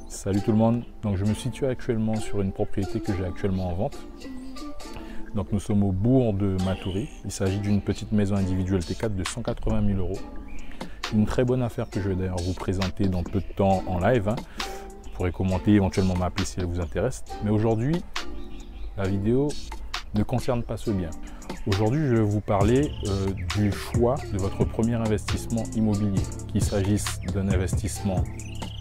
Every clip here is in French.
Salut tout le monde, donc je me situe actuellement sur une propriété que j'ai actuellement en vente. Donc nous sommes au bourg de Matoury. Il s'agit d'une petite maison individuelle T4 de 180 000 €. Une très bonne affaire que je vais d'ailleurs vous présenter dans peu de temps en live. Vous pourrez commenter, éventuellement m'appeler si elle vous intéresse. Mais aujourd'hui, la vidéo ne concerne pas ce bien. Aujourd'hui, je vais vous parler du choix de votre premier investissement immobilier, qu'il s'agisse d'un investissement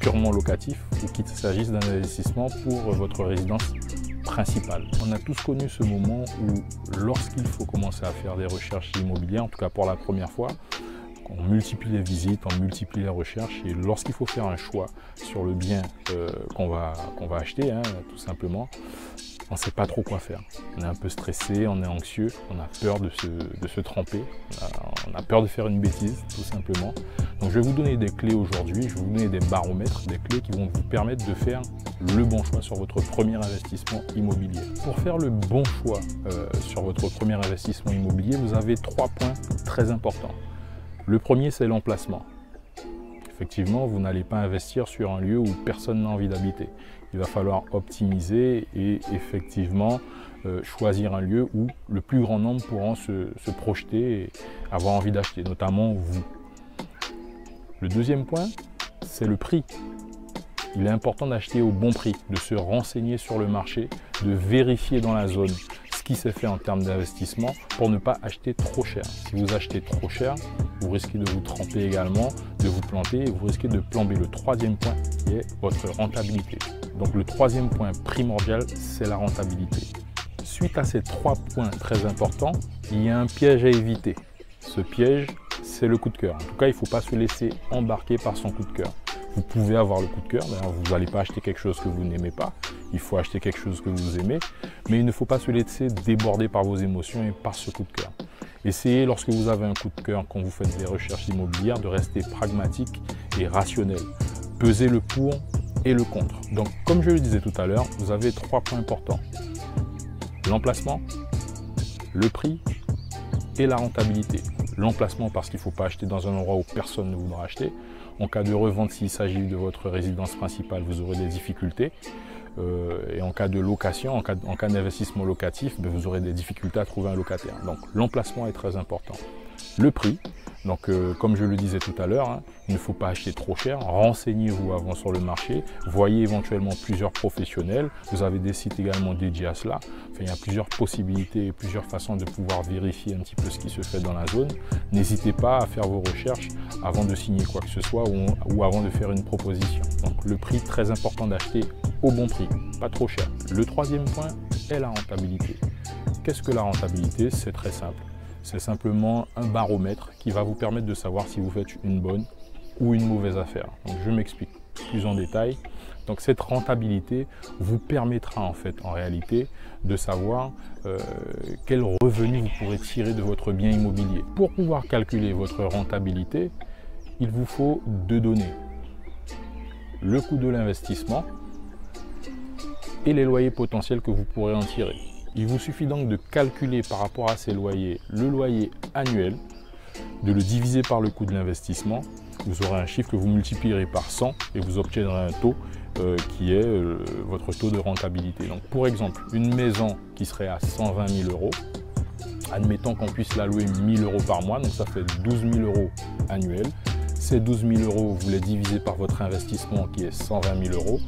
purement locatif ou qu'il s'agisse d'un investissement pour votre résidence principale. On a tous connu ce moment où lorsqu'il faut commencer à faire des recherches immobilières, en tout cas pour la première fois, on multiplie les visites, on multiplie les recherches et lorsqu'il faut faire un choix sur le bien qu'on va acheter, tout simplement, on ne sait pas trop quoi faire. On est un peu stressé, on est anxieux, on a peur de se tromper, on a peur de faire une bêtise, tout simplement. Donc je vais vous donner des clés aujourd'hui, je vais vous donner des baromètres, des clés qui vont vous permettre de faire le bon choix sur votre premier investissement immobilier. Pour faire le bon choix sur votre premier investissement immobilier, vous avez 3 points très importants. Le premier, c'est l'emplacement. Effectivement, vous n'allez pas investir sur un lieu où personne n'a envie d'habiter. Il va falloir optimiser et effectivement choisir un lieu où le plus grand nombre pourront se projeter et avoir envie d'acheter, notamment vous. Le deuxième point, c'est le prix. Il est important d'acheter au bon prix, de se renseigner sur le marché, de vérifier dans la zone ce qui s'est fait en termes d'investissement pour ne pas acheter trop cher. Si vous achetez trop cher, vous risquez de vous tromper également, de vous planter et vous risquez de plomber. Le troisième point qui est votre rentabilité. Donc le troisième point primordial, c'est la rentabilité. Suite à ces 3 points très importants, il y a un piège à éviter. Ce piège, c'est le coup de cœur. En tout cas, il ne faut pas se laisser embarquer par son coup de cœur. Vous pouvez avoir le coup de cœur, vous n'allez pas acheter quelque chose que vous n'aimez pas, il faut acheter quelque chose que vous aimez, mais il ne faut pas se laisser déborder par vos émotions et par ce coup de cœur. Essayez, lorsque vous avez un coup de cœur, quand vous faites des recherches immobilières, de rester pragmatique et rationnel. Pesez le pour et le contre. Donc, comme je le disais tout à l'heure, vous avez 3 points importants. L'emplacement, le prix et la rentabilité. L'emplacement parce qu'il ne faut pas acheter dans un endroit où personne ne voudra acheter. En cas de revente, s'il s'agit de votre résidence principale, vous aurez des difficultés. Et en cas de location, en cas d'investissement locatif, vous aurez des difficultés à trouver un locataire. Donc l'emplacement est très important. Le prix, donc comme je le disais tout à l'heure, il ne faut pas acheter trop cher. Renseignez-vous avant sur le marché. Voyez éventuellement plusieurs professionnels. Vous avez des sites également dédiés à cela. Enfin, il y a plusieurs possibilités et plusieurs façons de pouvoir vérifier un petit peu ce qui se fait dans la zone. N'hésitez pas à faire vos recherches avant de signer quoi que ce soit ou avant de faire une proposition. Donc le prix, très important d'acheter au bon prix, pas trop cher. Le troisième point est la rentabilité. Qu'est-ce que la rentabilité? C'est très simple. C'est simplement un baromètre qui va vous permettre de savoir si vous faites une bonne ou une mauvaise affaire. Donc je m'explique plus en détail. Donc cette rentabilité vous permettra en réalité de savoir quel revenu vous pourrez tirer de votre bien immobilier. Pour pouvoir calculer votre rentabilité, il vous faut 2 données. Le coût de l'investissement et les loyers potentiels que vous pourrez en tirer. Il vous suffit donc de calculer par rapport à ces loyers le loyer annuel, de le diviser par le coût de l'investissement. Vous aurez un chiffre que vous multiplierez par 100 et vous obtiendrez un taux qui est votre taux de rentabilité. Donc pour exemple, une maison qui serait à 120 000 €, admettons qu'on puisse la louer 1 000 € par mois, donc ça fait 12 000 € annuels. Ces 12 000 €, vous les divisez par votre investissement qui est 120 000 €.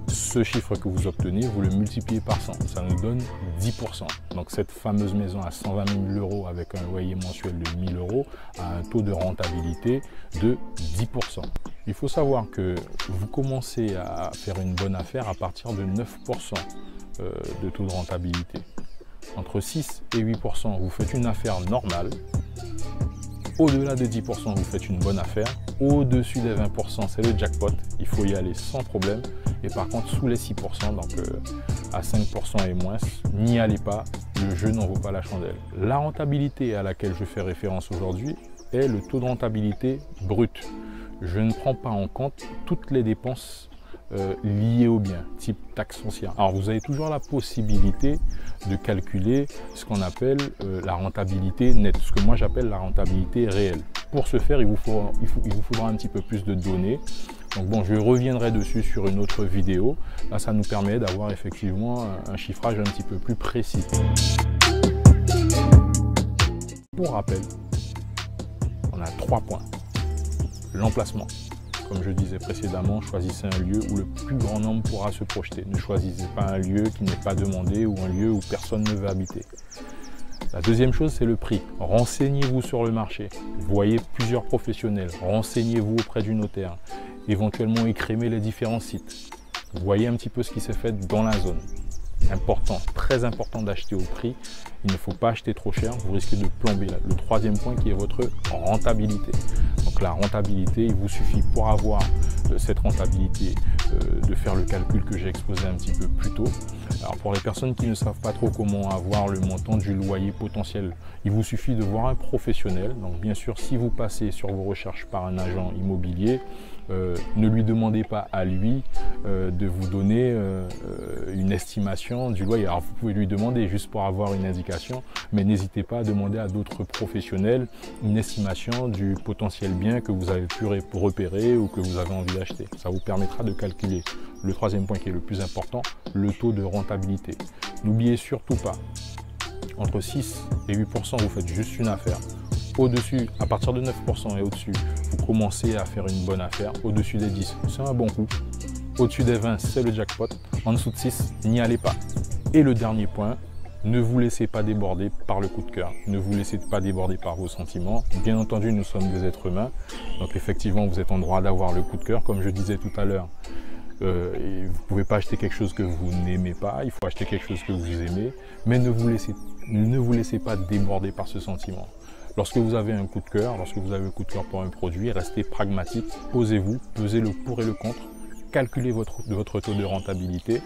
Ce chiffre que vous obtenez, vous le multipliez par 100, ça nous donne 10%. Donc cette fameuse maison à 120 000 € avec un loyer mensuel de 1 000 € a un taux de rentabilité de 10%. Il faut savoir que vous commencez à faire une bonne affaire à partir de 9% de taux de rentabilité. Entre 6 et 8%, vous faites une affaire normale. Au-delà de 10%, vous faites une bonne affaire. Au-dessus des 20%, c'est le jackpot. Il faut y aller sans problème. Et par contre, sous les 6%, donc à 5% et moins, n'y allez pas. Le jeu n'en vaut pas la chandelle. La rentabilité à laquelle je fais référence aujourd'hui est le taux de rentabilité brut. Je ne prends pas en compte toutes les dépenses liées au bien, type taxe foncière. Alors vous avez toujours la possibilité de calculer ce qu'on appelle la rentabilité nette, ce que moi j'appelle la rentabilité réelle. Pour ce faire, il vous faudra un petit peu plus de données. Donc bon, je reviendrai dessus sur une autre vidéo. Là, ça nous permet d'avoir effectivement un chiffrage un petit peu plus précis. Pour rappel, on a 3 points. L'emplacement. Comme je disais précédemment, choisissez un lieu où le plus grand nombre pourra se projeter. Ne choisissez pas un lieu qui n'est pas demandé ou un lieu où personne ne veut habiter. La deuxième chose, c'est le prix. Renseignez-vous sur le marché. Voyez plusieurs professionnels. Renseignez-vous auprès du notaire. Éventuellement, écrémez les différents sites. Voyez un petit peu ce qui s'est fait dans la zone. Important, très important d'acheter au prix. Il ne faut pas acheter trop cher, vous risquez de plomber. Le troisième point qui est votre rentabilité. Donc la rentabilité, il vous suffit pour avoir cette rentabilité de faire le calcul que j'ai exposé un petit peu plus tôt. Alors pour les personnes qui ne savent pas trop comment avoir le montant du loyer potentiel, il vous suffit de voir un professionnel. Donc bien sûr, si vous passez sur vos recherches par un agent immobilier, ne lui demandez pas à lui de vous donner une estimation du loyer. Alors vous pouvez lui demander juste pour avoir une indication, mais n'hésitez pas à demander à d'autres professionnels une estimation du potentiel bien que vous avez pu repérer ou que vous avez envie d'acheter. Ça vous permettra de calculer le troisième point qui est le plus important, le taux de rentabilité. N'oubliez surtout pas, entre 6 et 8%, vous faites juste une affaire. Au-dessus, à partir de 9% et au-dessus, vous commencez à faire une bonne affaire. Au-dessus des 10, c'est un bon coup. Au-dessus des 20, c'est le jackpot. En dessous de 6, n'y allez pas. Et le dernier point, ne vous laissez pas déborder par le coup de cœur. Ne vous laissez pas déborder par vos sentiments. Bien entendu, nous sommes des êtres humains. Donc effectivement, vous êtes en droit d'avoir le coup de cœur. Comme je disais tout à l'heure, vous ne pouvez pas acheter quelque chose que vous n'aimez pas. Il faut acheter quelque chose que vous aimez. Mais ne vous laissez pas déborder par ce sentiment. Lorsque vous avez un coup de cœur, lorsque vous avez un coup de cœur pour un produit, restez pragmatique, posez-vous, pesez le pour et le contre, calculez votre taux de rentabilité,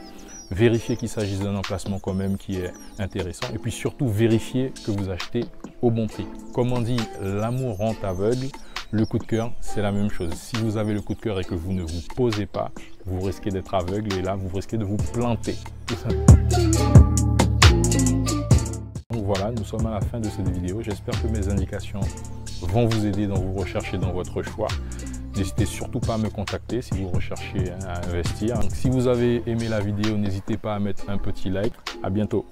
vérifiez qu'il s'agisse d'un emplacement quand même qui est intéressant et puis surtout vérifiez que vous achetez au bon prix. Comme on dit, l'amour rend aveugle, le coup de cœur c'est la même chose. Si vous avez le coup de cœur et que vous ne vous posez pas, vous risquez d'être aveugle et là vous risquez de vous planter. Tout simplement. Donc voilà, nous sommes à la fin de cette vidéo. J'espère que mes indications vont vous aider dans vos recherches et dans votre choix. N'hésitez surtout pas à me contacter si vous recherchez à investir. Donc, si vous avez aimé la vidéo, n'hésitez pas à mettre un petit like. À bientôt.